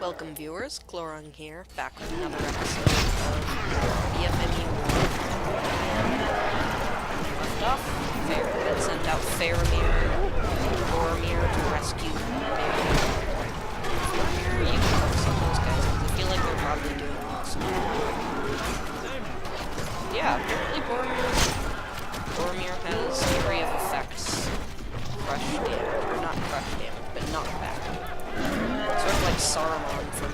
Welcome viewers, Chlorung here, back with another episode of BFME 1. Left off, Fair had sent out Faramir and Boromir to rescue Faramir. You can focus on those guys, because I feel like they're probably doing the most. Yeah, apparently Boromir has Theory of Effects. Crush damage, or not crush damage, but knockback. Sort of like Saruman from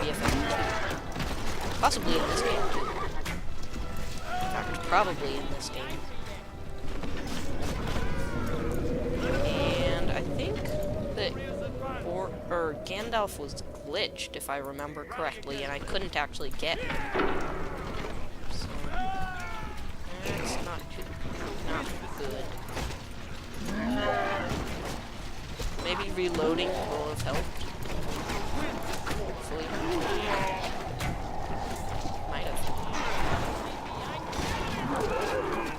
BFME 2. Possibly in this game, too. In fact, probably in this game. And I think that Gandalf was glitched, if I remember correctly, and I couldn't actually get him. So, that's not good. Maybe reloading will have helped. Hopefully. Might have.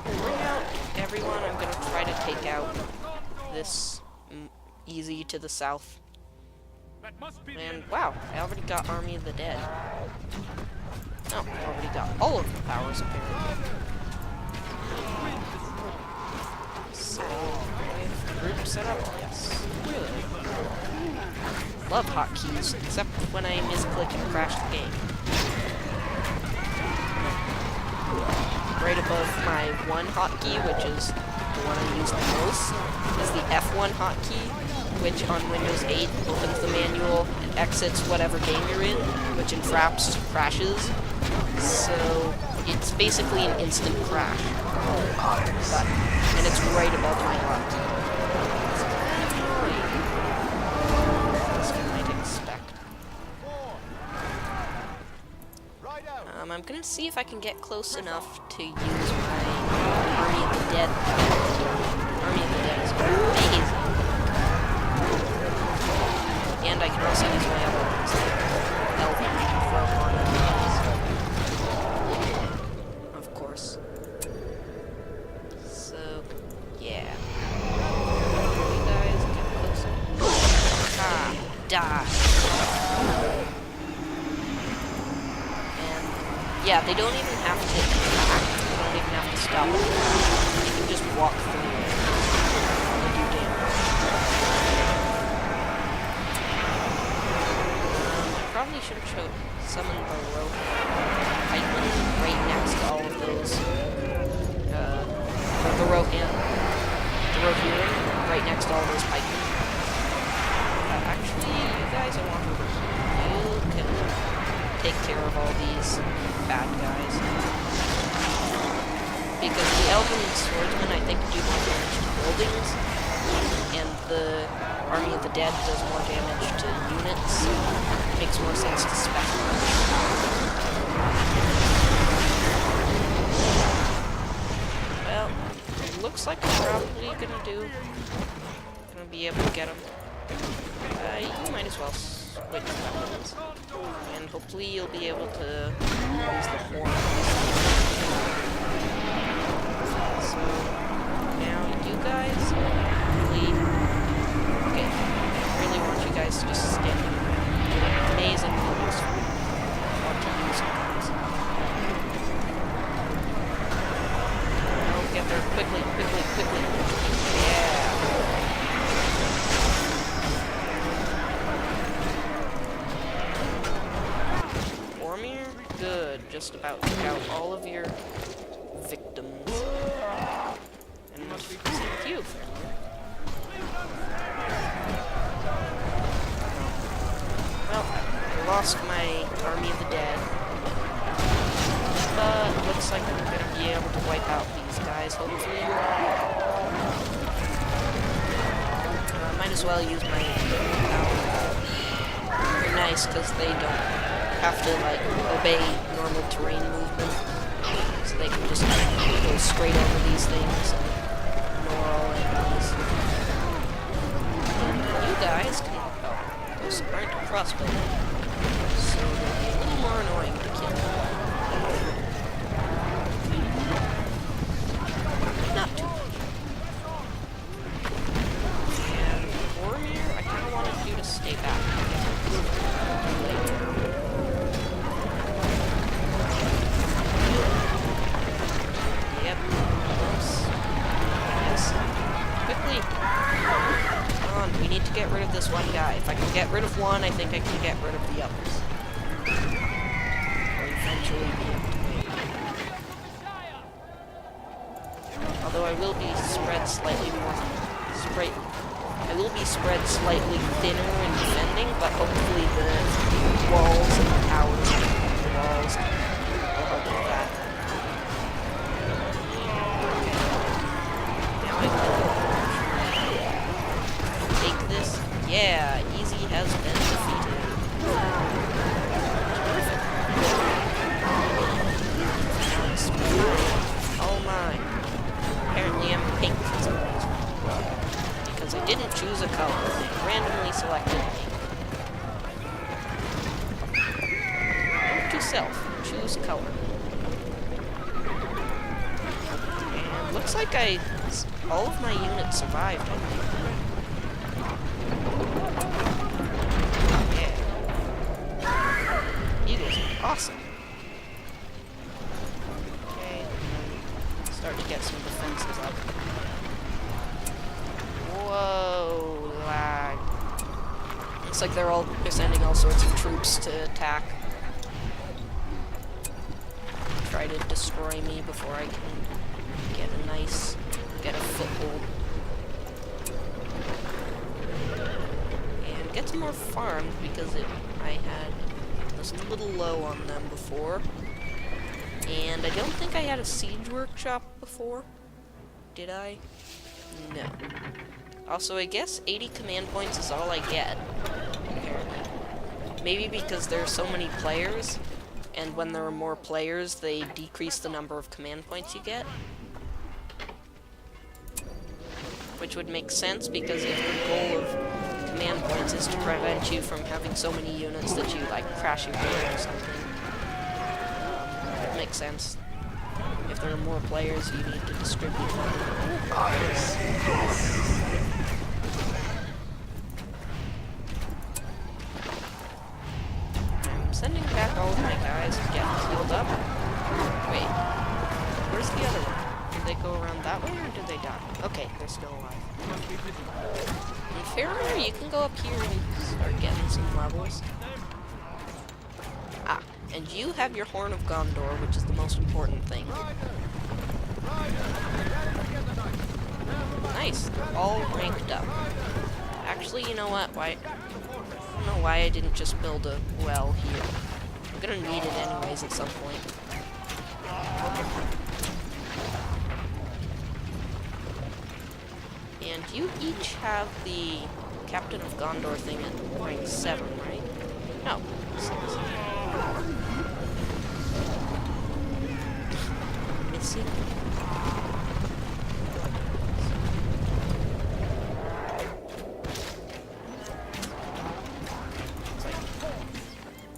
Bring out everyone. I'm gonna try to take out this easy to the south. And wow, I already got Army of the Dead. No, I already got all of the powers apparently. So, group setup? Yes. Good. Love hotkeys, except when I misclick and crash the game. Right above my one hotkey, which is the one I use the most, is the F1 hotkey, which on Windows 8 opens the manual and exits whatever game you're in, which in Fraps crashes. So it's basically an instant crash button, and it's right above my hotkey. I'm gonna see if I can get close enough to use my Army of the Dead. Army of the Dead is amazing. And I can also use my other ones, like Elven, Rohan, of course. So, yeah. You guys get closer. Ah, die. Yeah, they don't even have to attack. They don't even have to stop. They can just walk through it. They do damage. I probably should have summoned the rope. Pikeman right next to all of those. The Rohirrim right next to all those pikemen. Actually, you guys I want over here. You can take care of all these bad guys. Because the Elven Swordsmen, I think, do more damage to buildings, and the Army of the Dead does more damage to units, so it makes more sense to spec them. Well, it looks like I'm probably gonna be able to get them. You might as well switch weapons. And hopefully you'll be able to use the horns. So, now you guys really want you guys to just stand there. Amazing moves. Want to use guys. Now get there quickly. Yeah. Good, just about took out all of your victims. And same with you. Well, I lost my Army of the Dead. But looks like I'm gonna be able to wipe out these guys, hopefully. Might as well use my power. They're nice because they don't have to like obey normal terrain movement, so they can just go straight over these things and ignore all enemies. And you guys can, those aren't crossbow, so they'll be a little more annoying to kill. Not too much. And Boromir, I kind of wanted you to stay back. one, I think I can get rid of the others. Or eventually be able to wait. Although I will be spread slightly more... I will be spread slightly thinner in defending, but hopefully the walls and the towers and the walls will help with that. Now I can take this. Yeah, easy has been defeated. Oh my. Apparently I'm pink for some reason. Because I didn't choose a color. I randomly selected pink. Note to self. Choose color. And looks like all of my units survived, I think. Yeah. Eagles are awesome. Okay, start to get some defenses up. Whoa, lag. Looks like they're sending all sorts of troops to attack. Try to destroy me before I can get a foothold. And get some more farms because I was a little low on them before. And I don't think I had a siege workshop before. Did I? No. Also, I guess 80 command points is all I get, apparently. Maybe because there are so many players, and when there are more players, they decrease the number of command points you get. Which would make sense, because if the goal of command points is to prevent you from having so many units that you, like, crash your game or something. It makes sense. If there are more players, you need to distribute them. I'm sending back all of my guys to get healed up. Wait, where's the other one? Did they go around that way or did they die? Okay, they're still alive. In Fairmere, you can go up here and start getting some levels. Ah, and you have your Horn of Gondor, which is the most important thing. Nice, they're all ranked up. Actually, you know what? I don't know why I didn't just build a well here. I'm gonna need it anyways at some point. And you each have the Captain of Gondor thing at rank 7, right? No, 6. Missing.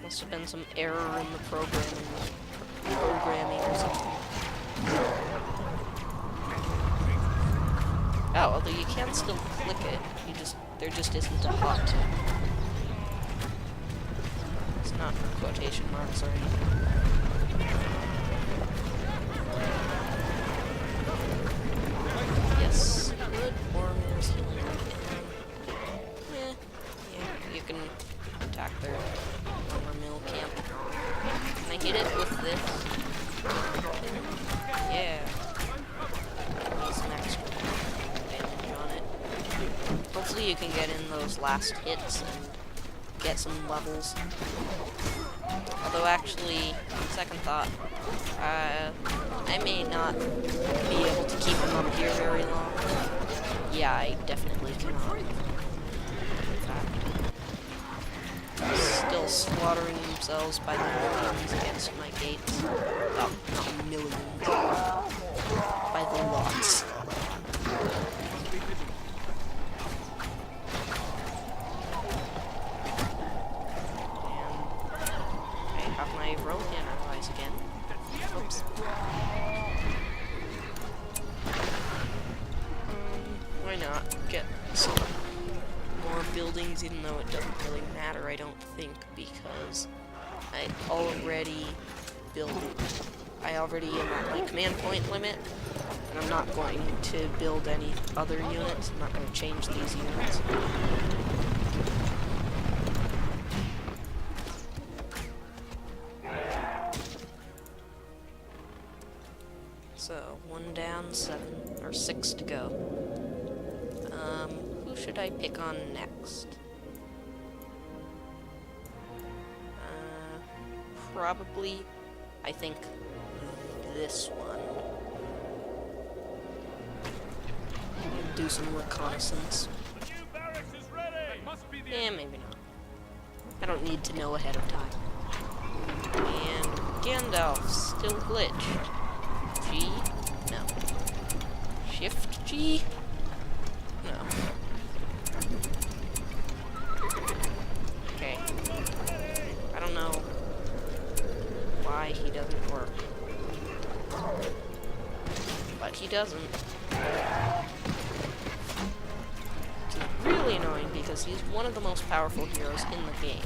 Must have been some error in the programming or something. Oh, although you can still click it, there just isn't a hot. It's not quotation marks or anything. Yes, good warriors healing again. Yeah, you can attack their armor mill camp. Can I hit it with this? Yeah. Need some extra damage on it. Hopefully you can get in those last hits and get some levels. Although actually, second thought, I may not be able to keep them up here very long. Yeah, I definitely cannot. In fact. Still slaughtering themselves by the millions against my gates. Oh, not millions. By the lots. And I have my Rohan allies again. Oops. Why not get some more buildings, even though it doesn't really matter, I don't think, because I already am at my command point limit, and I'm not going to build any other units. I'm not going to change these units. So, 1 down, 6 to go. Who should I pick on next? Probably, I think, this one. Do some reconnaissance. Yeah, maybe not. I don't need to know ahead of time. And Gandalf, still glitched. G? No. Shift G? No. Okay. I don't know why he doesn't work. But he doesn't. It's really annoying because he's one of the most powerful heroes in the game.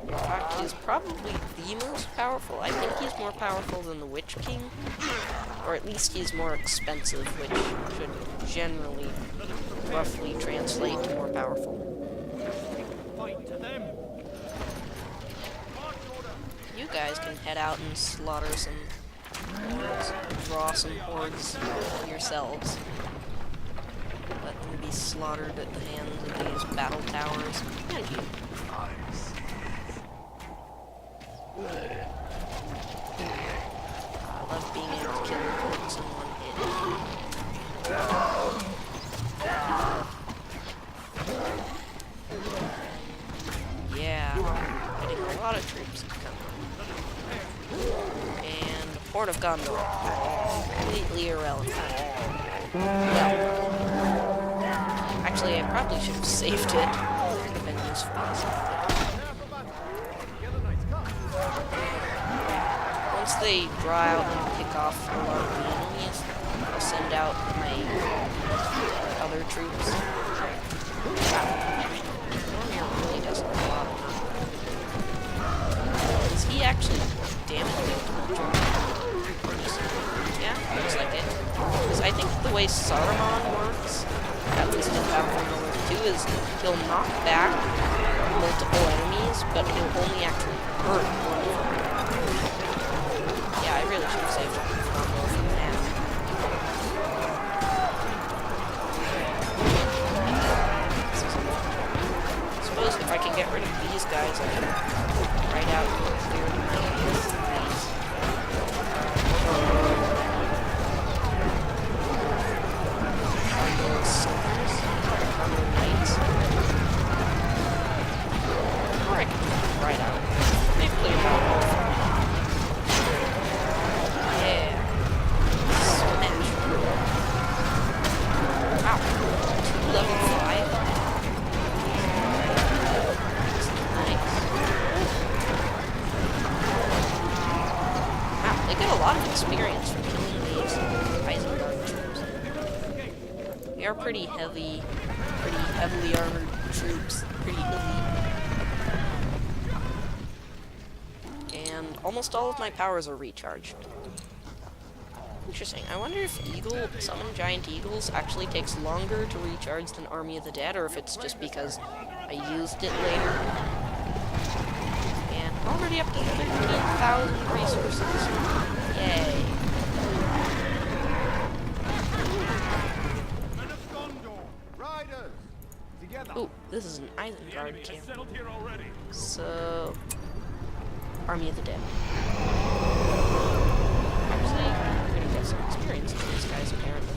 In fact, he's probably the most powerful. I think he's more powerful than the Witch King. Or at least he's more expensive, which should generally roughly translate to more powerful. You guys can head out and slaughter some hordes, draw some hordes yourselves. Let them be slaughtered at the hands of these battle towers, and you. I love being able to kill hordes in one hit. Yeah, getting a lot of troops to come. And a Port of Gondor. Completely irrelevant. Well, actually, I probably should have saved it. It would have been useful. Once they draw out and pick off a lot of the enemies, I'll send out my other troops. Boromir really doesn't have a lot of them. Is he actually damaging? Yeah, looks like it. Because I think the way Saruman works, at least in Battlefront 2, is he'll knock back multiple enemies, but he'll only actually hurt one of them. Yeah, I really should have saved him from that. I suppose if I can get rid of these guys, I can write out and clear the enemies. Right out. They've cleared out all of them. Yeah. Smash. Wow. 2 level 5. Nice. Wow, they get a lot of experience from killing these Isengard troops. They are pretty heavily armored troops, pretty elite. And almost all of my powers are recharged. Interesting. I wonder if summon giant eagles actually takes longer to recharge than Army of the Dead, or if it's just because I used it later. And I'm already up to 15,000 resources. Yay. Ooh, this is an Isengard camp. So... Army of the Dead. Actually, we're gonna get some experience with these guys, apparently.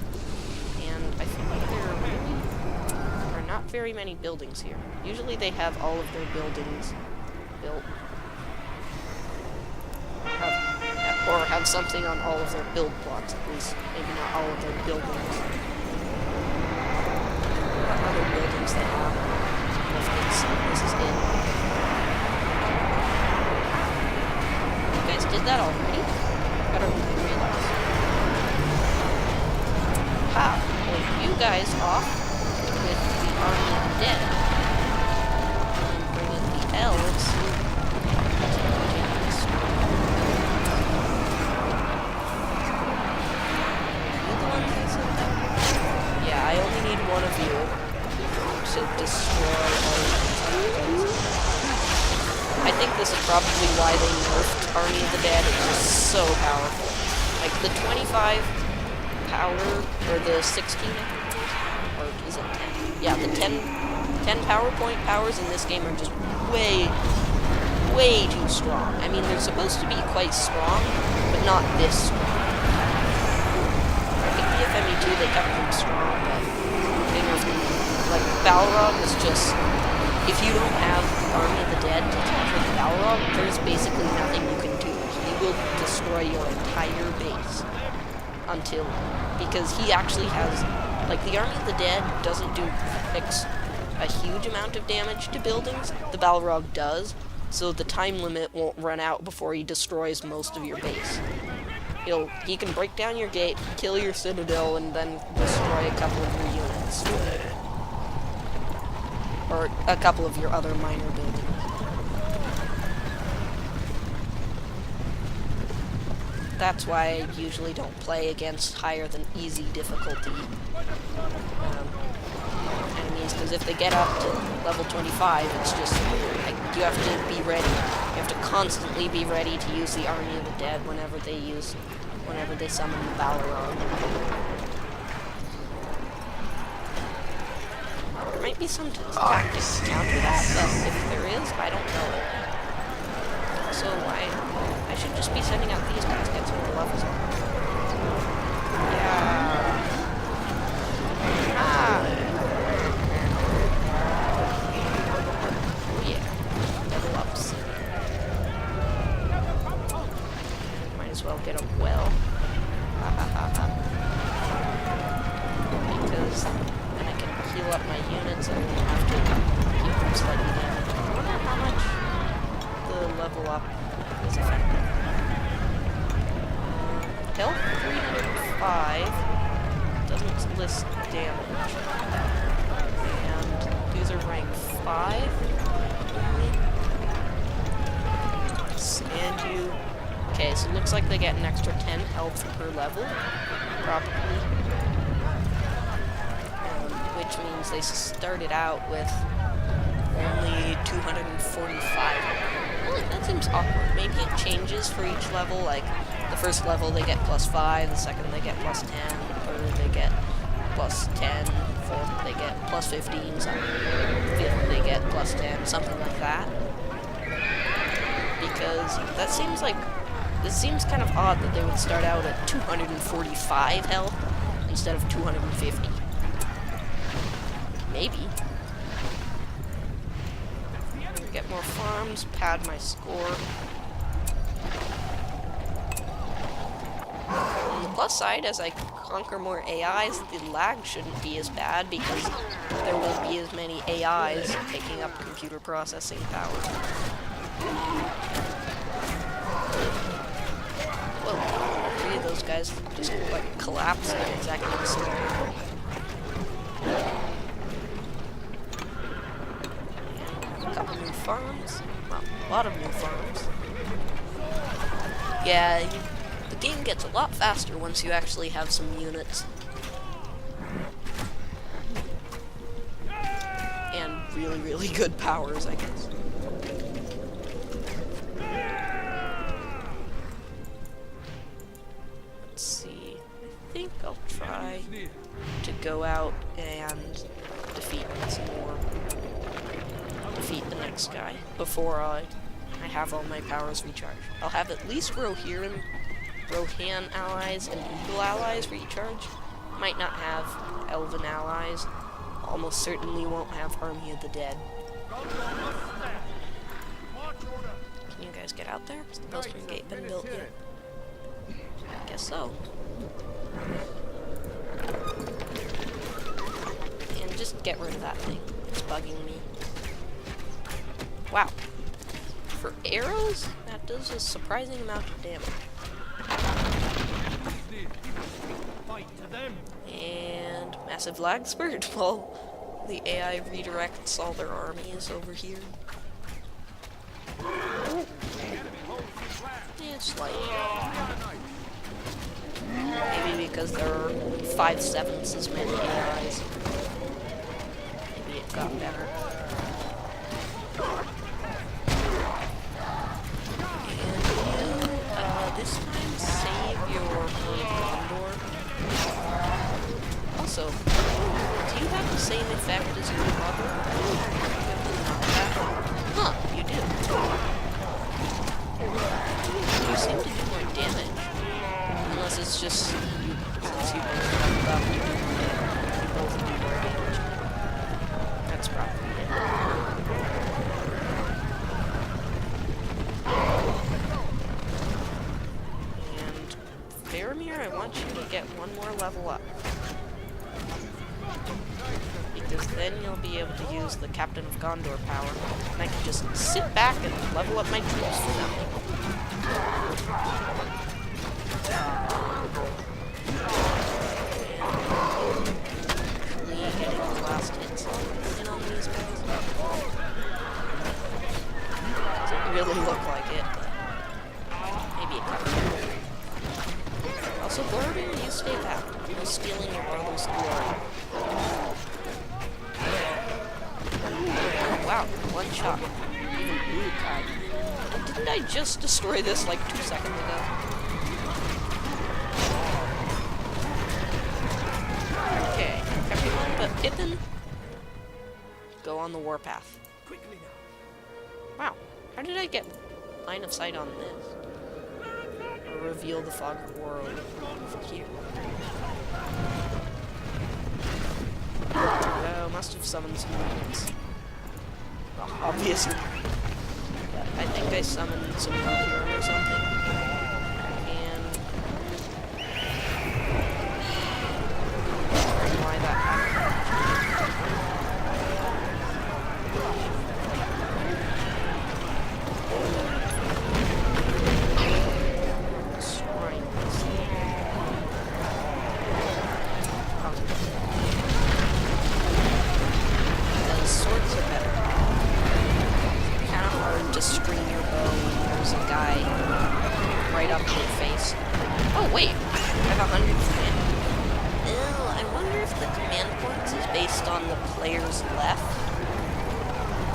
And I think there are not very many buildings here. Usually they have all of their buildings built. Or have something on all of their build plots, at least. Maybe not all of their buildings. What other buildings they have? This is it. Did that already? I don't really realize. Wow, well, you guys off with the Army of the Dead. And bring in the elves. You the ones that said that? Yeah, I only need one of you to destroy all of these. I think think this is probably why they nerfed Army of the Dead. It's just so powerful. Like, the 25 power, or the 16, I think it is, or is it 10? Yeah, the 10 PowerPoint powers in this game are just way too strong. I mean, they're supposed to be quite strong, but not this strong. I think BFME 2, they kept them strong, but they nerfed them. Like, Balrog is just... If you don't have Army of the Dead to counter the Balrog, there's basically nothing you can do. He will destroy your entire base. Until... Because he actually has... Like, the Army of the Dead doesn't do a huge amount of damage to buildings. The Balrog does. So the time limit won't run out before he destroys most of your base. He can break down your gate, kill your citadel, and then destroy a couple of your units. Or a couple of your other minor buildings. That's why I usually don't play against higher than easy difficulty enemies, because if they get up to level 25, it's just, like, you have to be ready. You have to constantly be ready to use the Army of the Dead whenever they summon the Balrog. There might be some tactics to counter that, but if there is, I don't know. So I should just be sending out these guys to get some more levels up. Yeah. Yeah. Level ups. Might as well get a well. Because then I can heal up my units and have to keep them slightly damaged. I wonder how much the level up is effective. Health 305 doesn't list damage. And these are rank 5. And you... Okay, so it looks like they get an extra 10 health per level, probably. Which means they started out with only 245. Well, that seems awkward. Maybe it changes for each level, like, the first level they get +5, the second they get +10, third they get +10, fourth they get +15, fifth they get +10, something like that. Because that seems like, this seems kind of odd that they would start out at 245 health instead of 250. Maybe. Get more farms, pad my score. On the plus side, as I conquer more AIs, the lag shouldn't be as bad because there won't be as many AIs taking up computer processing power. Whoa, 3 of those guys just like collapsed in exactly scenario. A couple new farms. Well, a lot of new farms. Yeah, the game gets a lot faster once you actually have some units. And really, really good powers, I guess. Let's see. I think I'll try to go out and defeat some more. Defeat the next guy before I have all my powers recharged. I'll have at least Rohan allies and Eagle allies recharged. Might not have Elven allies. Almost certainly won't have Army of the Dead. Can you guys get out there? Has the postman gate been built yet? I guess so. And just get rid of that thing. It's bugging me. Wow. For arrows, that does a surprising amount of damage. And massive lag spurt while the AI redirects all their armies over here. Yeah, slightly. Maybe because there are 5/7 as many AIs. Maybe it got better. same effect as your mother? Huh, you do. You seem to do more damage. Unless it's just since you both leveled up, you both do more damage. That's probably it. And Faramir, I want you to get one more level up. Because then you'll be able to use the Captain of Gondor power. And I can just sit back and level up my troops for nothing. Actually getting the last hits in on these guys. Doesn't really look like it, but maybe it comes. Also, Boromir, you stay back. You're stealing your brother's glory. Wow, one shot. Even blue kind. Didn't I just destroy this like 2 seconds ago? Okay, everyone but Pippin, go on the warpath. Quickly now. Wow, how did I get line of sight on this? Or reveal the fog of war over here? Oh, must have summoned some minions. Well, obviously. Yeah, I think I summoned some Rohirrim or something. And why that happened. Destroying this. Those swords are better. Kind of hard to string your bow when there's a guy right up in your face. Oh wait, I have 100 command. Ew, I wonder if the command points is based on the players left.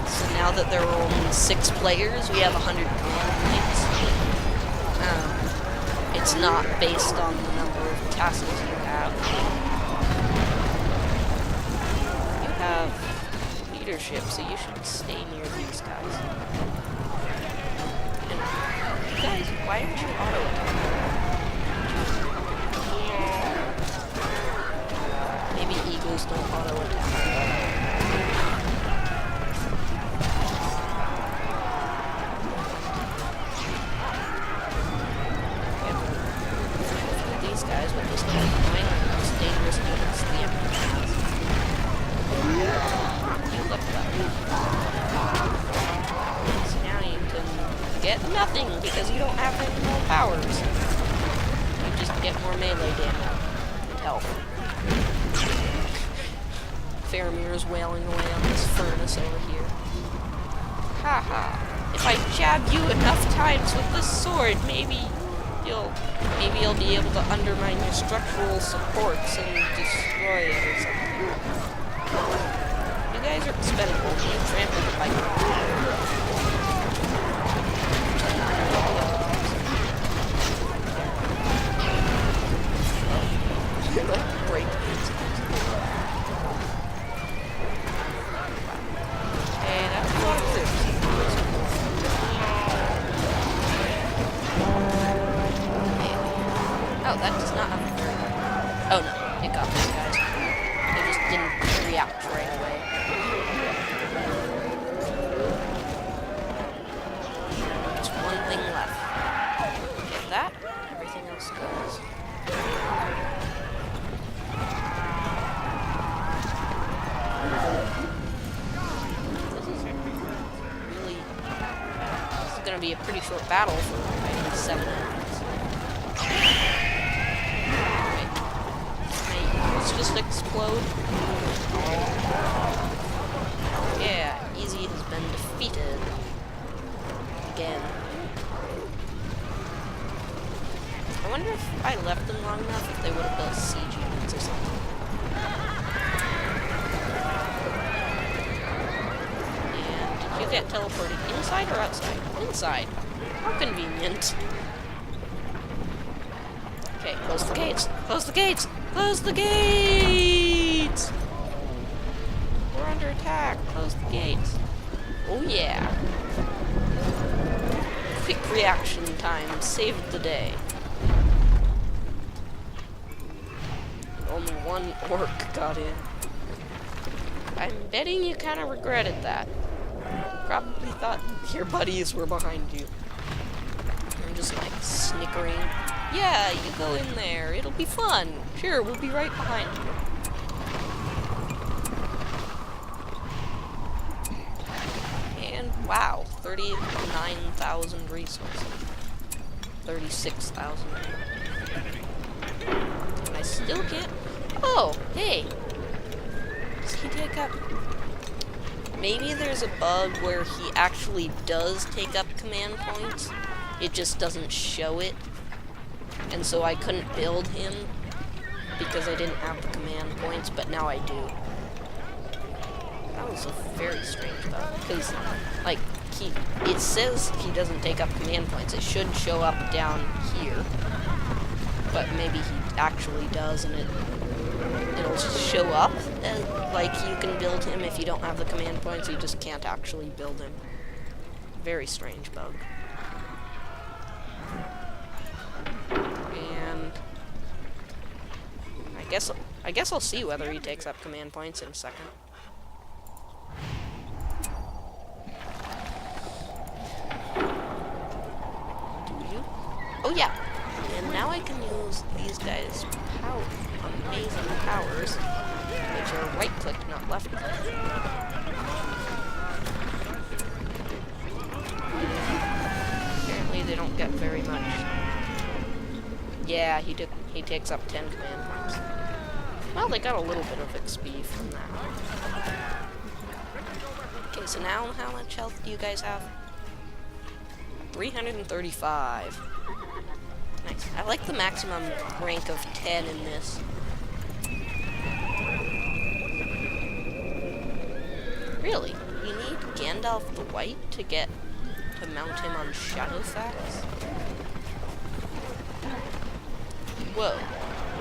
So now that there are only 6 players, we have 100 command points. It's not based on the number of castles you have. You have leadership, so you should stay near these guys. And you guys, why aren't you auto-attacking? Maybe eagles don't auto-attack. These guys with this kind of most dangerous units the Emperor has. You look up. So now you can get nothing because you don't have any more powers. You just get more melee damage and health. Faramir's wailing away on this furnace over here. Haha. If I jab you enough times with this sword, maybe you'll be able to undermine your structural supports and destroy it or something. You guys are expendable. You trample the bike. Like break these. Okay, that's a lot of troops. Oh, that does not have a very good. Oh no, it got these guys. They just didn't react right away. Just one thing left. Get that, everything else goes. This is gonna be a pretty short battle for, I think, 7 minutes. Let's just explode. Yeah, Easy has been defeated. Again. I wonder if I left them long enough if they would have built siege units or something. And did you get teleported inside or outside? Inside. How convenient. Okay, close the gates! Close the gates! Close the gates! under attack. Close the gates. Oh yeah. Quick reaction time saved the day. Only one orc got in. I'm betting you kind of regretted that. Probably thought your buddies were behind you. I'm just like snickering. Yeah, you go in there. It'll be fun. Sure, we'll be right behind you. And wow, 39,000 resources. 36,000. And I still can't. Oh, hey. Does he take up? Maybe there's a bug where he actually does take up command points. It just doesn't show it. And so I couldn't build him because I didn't have the command points, but now I do. That was a very strange bug, because, like, it says he doesn't take up command points. It should show up down here, but maybe he actually does, and it'll show up as, like, you can build him if you don't have the command points. You just can't actually build him. Very strange bug. And I guess I'll see whether he takes up command points in a second. Oh yeah, and now I can use these guys' amazing powers, which are right-click, not left-click. Apparently they don't get very much. Yeah, he takes up 10 command points. Well, they got a little bit of XP from that. Okay, so now how much health do you guys have? 335. Nice. I like the maximum rank of 10 in this. Really? You need Gandalf the White to mount him on Shadowfax? Whoa.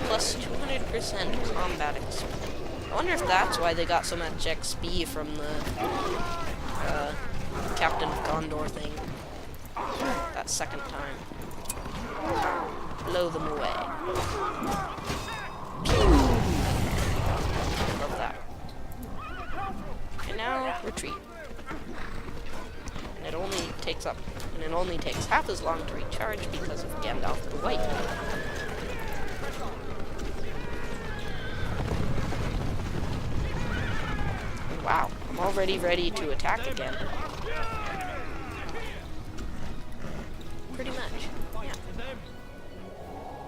Plus 200% combat XP. I wonder if that's why they got so much XP from the Captain of Gondor thing. That second time. Blow them away. Pew! Love that. And now retreat. And it only takes half as long to recharge because of Gandalf the White. And wow, I'm already ready to attack again. Pretty much. Yeah.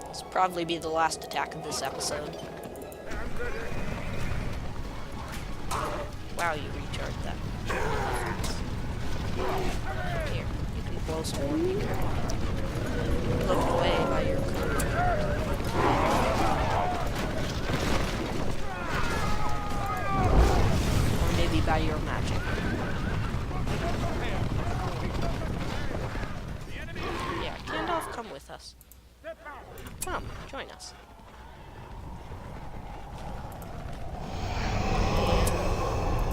This will probably be the last attack of this episode. Wow, you recharged that. Here, you can blow some more people. Blown away by your code. Or maybe by your magic. Yeah, Gandalf, come with us. Come, join us.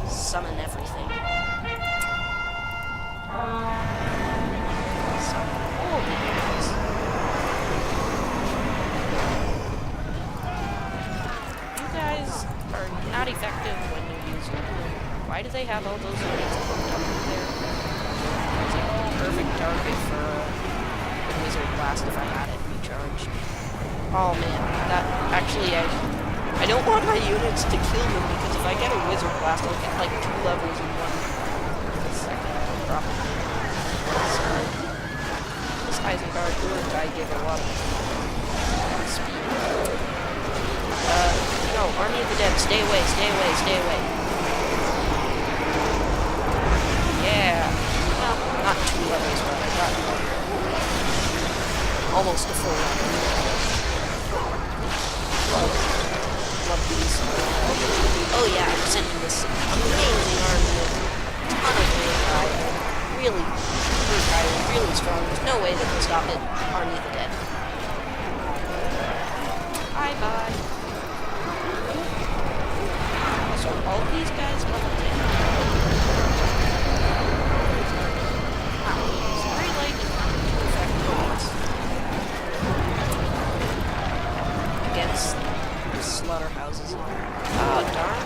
Summon everything. Summon all the units. You guys are not effective when you use them. Why do they have all those units pumped up there? It's a perfect target for a Wizard Blast if I had it recharged. Oh man, that actually I don't want my units to kill them, because if I get a Wizard Blast, I'll get like 2 levels in 1 second, probably. So, this Isengard guy gave a lot of speed. No, Army of the Dead, stay away, stay away, stay away. Yeah. Well, not 2 levels, but I got almost a full level. Love these. Oh yeah, I'm sending this amazing army with a ton of really strong. There's no way that can stop it. Army of the Dead. Bye-bye. Also, So all of these guys level 10. Wow, Spray Light is not too effective against slaughterhouses. Oh, darn.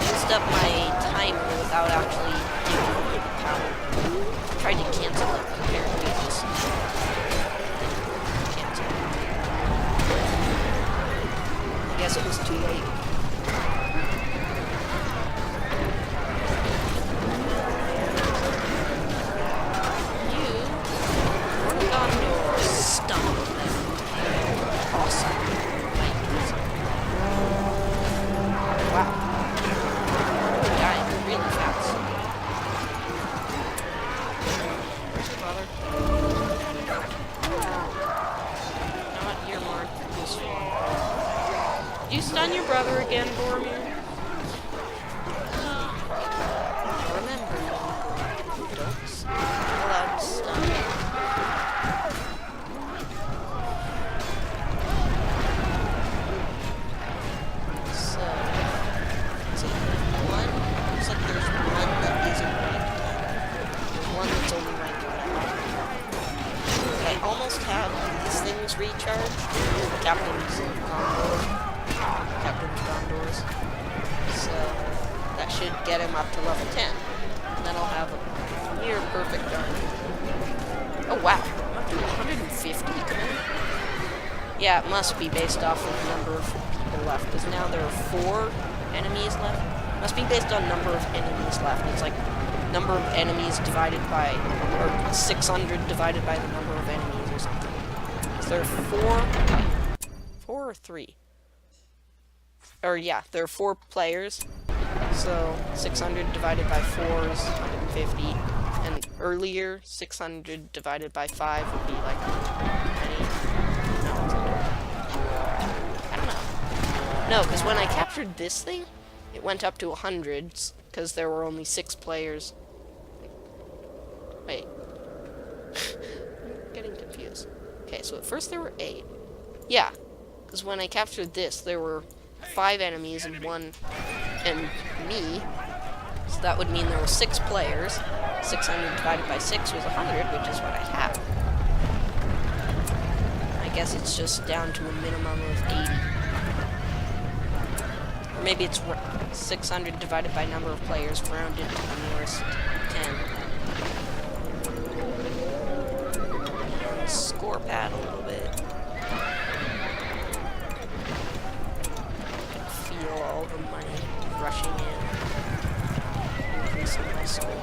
Used up my timer without actually giving me the power. Tried to cancel it, apparently it just canceled. I guess it was too late. Did you stun your brother again, Boromir? Remember, don't allow to stun. So, is it one? Looks like there's one that isn't ranked. There's one that's only ranked 1. I almost have these things recharged. Captain's Gondors. So that should get him up to level 10. And then I'll have a near perfect army. Oh wow, I'm up to 150. Yeah, it must be based off of the number of people left, because now there are 4 enemies left. It must be based on number of enemies left. It's like number of enemies divided by, or 600 divided by the number of enemies or something. Is there 4 or 3? Or yeah, there are 4 players, so 600 divided by 4 is 150, and earlier 600 divided by 5 would be like many. No, I don't know. No, because when I captured this thing, it went up to 100, because there were only 6 players. Wait. I'm getting confused. Okay, so at first there were 8. Yeah, because when I captured this, there were 5 enemies and 1 and me, so that would mean there were 6 players. 600 divided by 6 was 100, which is what I have. I guess it's just down to a minimum of 80. Or maybe it's 600 divided by number of players rounded to the nearest 10. Score pad a little bit. All the money rushing in, increasing my score.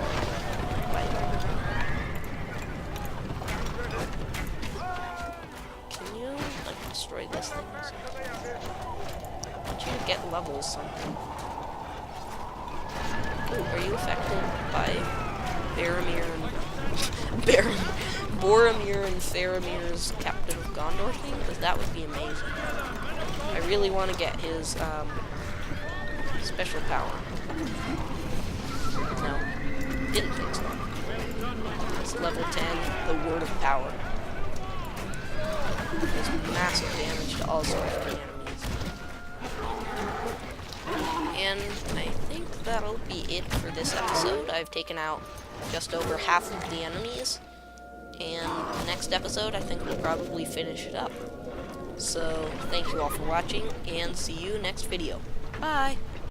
Can you, like, destroy this thing or something? I want you to get levels something. Ooh, are you affected by Boromir and Faramir's Captain of Gondor thing? Because that would be amazing. I really want to get his, special power. No, didn't think so. It's level 10, the Word of Power. Does massive damage to all sorts of enemies. And I think that'll be it for this episode. I've taken out just over half of the enemies, and the next episode I think we'll probably finish it up. So, thank you all for watching, and see you next video. Bye!